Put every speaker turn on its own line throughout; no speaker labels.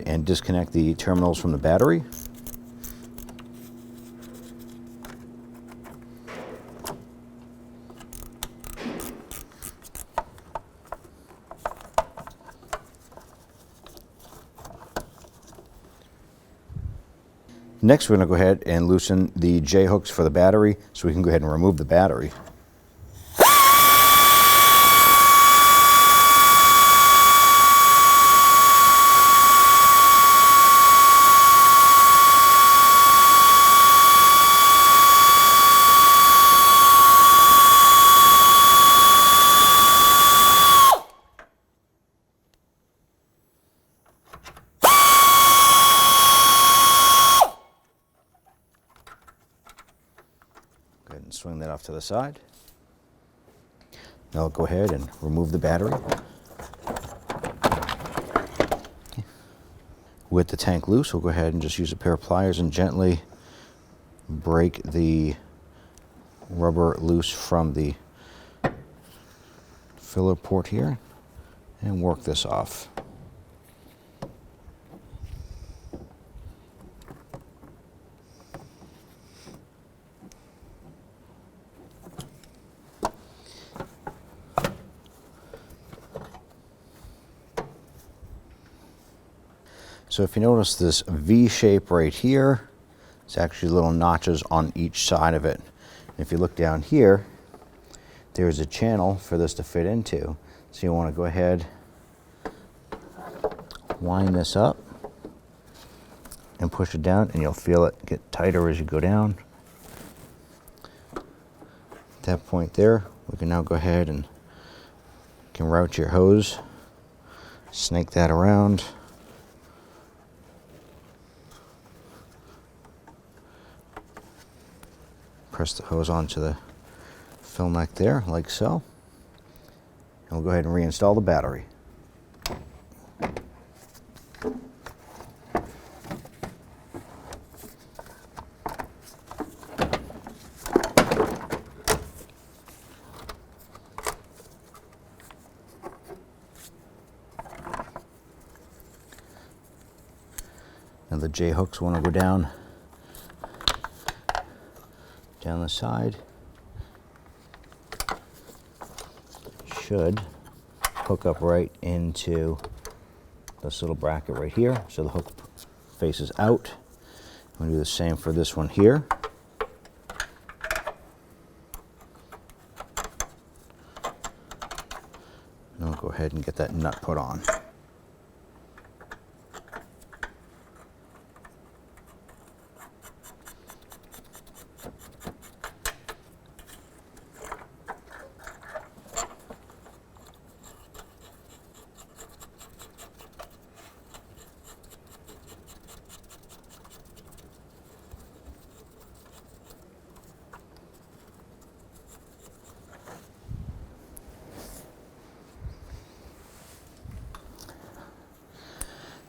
and disconnect the terminals from the battery. Next, we're going to go ahead and loosen the J-hooks for the battery so we can go ahead and remove the battery. Go ahead and swing that off to the side. Now I'll go ahead and remove the battery. With the tank loose, we'll go ahead and just use a pair of pliers and gently break the rubber loose from the filler port here and work this off. So if you notice this V shape right here, it's actually little notches on each side of it. And if you look down here, there's a channel for this to fit into. So you want to go ahead, wind this up and push it down, and you'll feel it get tighter as you go down. At that point there, we can now go ahead and route your hose, snake that around. Press the hose onto the fill neck there, like so. And we'll go ahead and reinstall the battery. Now the J-hooks want to go down the side. Should hook up right into this little bracket right here, so the hook faces out. We'll do the same for this one here. And we'll go ahead and get that nut put on.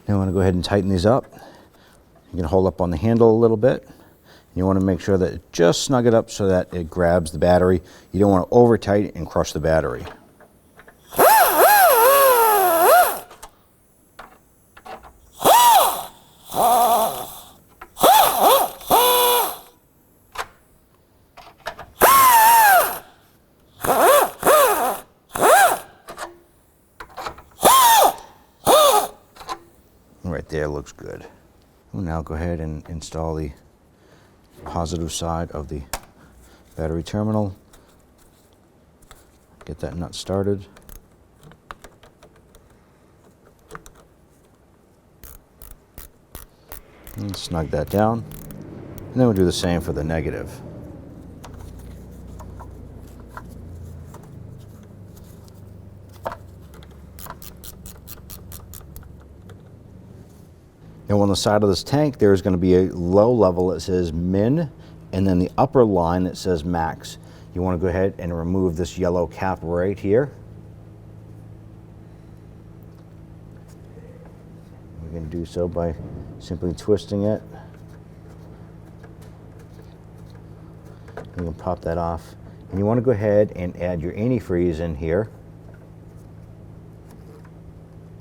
Now I want to go ahead and tighten these up. You can hold up on the handle a little bit. You want to make sure that it just snug it up so that it grabs the battery. You don't want to over tighten and crush the battery. Right there, looks good. We'll now go ahead and install the positive side of the battery terminal. Get that nut started. And snug that down. And then we'll do the same for the negative. Now on the side of this tank, there's going to be a low level that says min, and then the upper line that says max. You want to go ahead and remove this yellow cap right here. We can do so by simply twisting it. You can pop that off. And you want to go ahead and add your antifreeze in here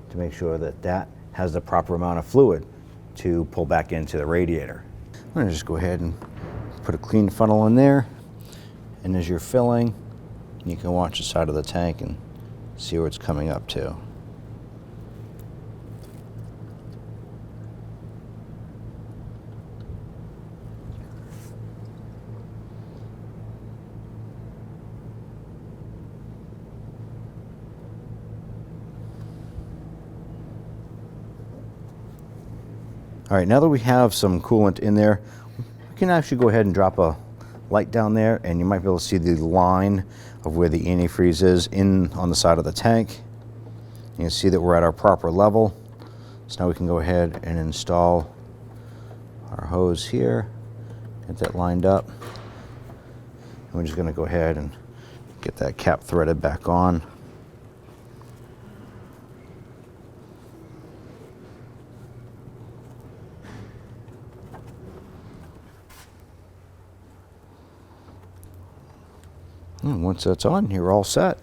to make sure that that has the proper amount of fluid to pull back into the radiator. I'm going to just go ahead and put a clean funnel in there, and as you're filling, you can watch the side of the tank and see where it's coming up to. All right, now that we have some coolant in there, we can actually go ahead and drop a light down there, and you might be able to see the line of where the antifreeze is in on the side of the tank. You can see that we're at our proper level. So now we can go ahead and install our hose here, get that lined up. And we're just going to go ahead and get that cap threaded back on. And once that's on, you're all set.